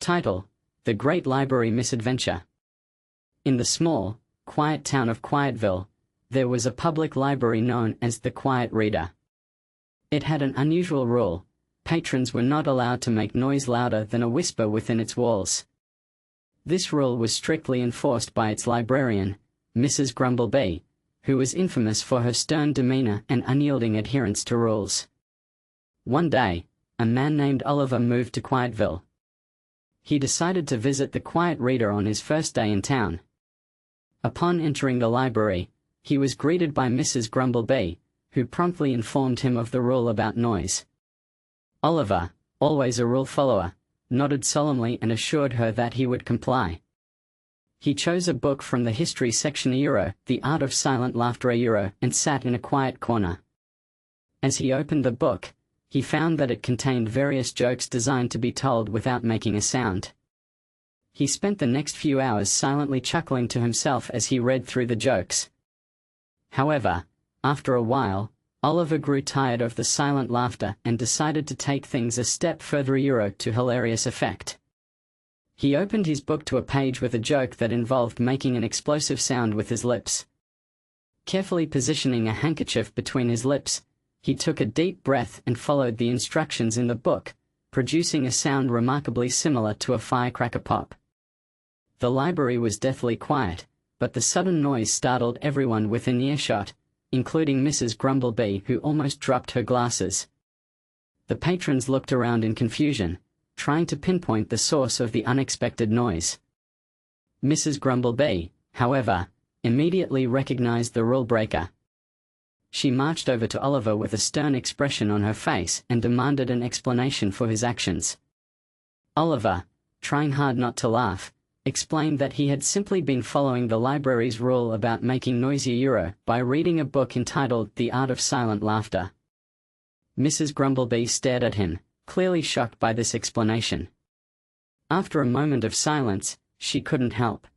Title: The Great Library Misadventure. In the small, quiet town of Quietville, there was a public library known as the Quiet Reader. It had an unusual rule: patrons were not allowed to make noise louder than a whisper within its walls. This rule was strictly enforced by its librarian, Mrs. Grumblebee, who was infamous for her stern demeanor and unyielding adherence to rules. One day, a man named Oliver moved to Quietville. He decided to visit the Quiet Reader on his first day in town. Upon entering the library, he was greeted by Mrs. Grumblebee, who promptly informed him of the rule about noise. Oliver, always a rule follower, nodded solemnly and assured her that he would comply. He chose a book from the history section The Art of Silent Laughter and sat in a quiet corner. As he opened the book, he found that it contained various jokes designed to be told without making a sound. He spent the next few hours silently chuckling to himself as he read through the jokes. However, after a while, Oliver grew tired of the silent laughter and decided to take things a step further to hilarious effect. He opened his book to a page with a joke that involved making an explosive sound with his lips. Carefully positioning a handkerchief between his lips, he took a deep breath and followed the instructions in the book, producing a sound remarkably similar to a firecracker pop. The library was deathly quiet, but the sudden noise startled everyone within earshot, including Mrs. Grumblebee, who almost dropped her glasses. The patrons looked around in confusion, trying to pinpoint the source of the unexpected noise. Mrs. Grumblebee, however, immediately recognized the rule breaker. She marched over to Oliver with a stern expression on her face and demanded an explanation for his actions. Oliver, trying hard not to laugh, explained that he had simply been following the library's rule about making noisy by reading a book entitled The Art of Silent Laughter. Mrs. Grumblebee stared at him, clearly shocked by this explanation. After a moment of silence, she couldn't help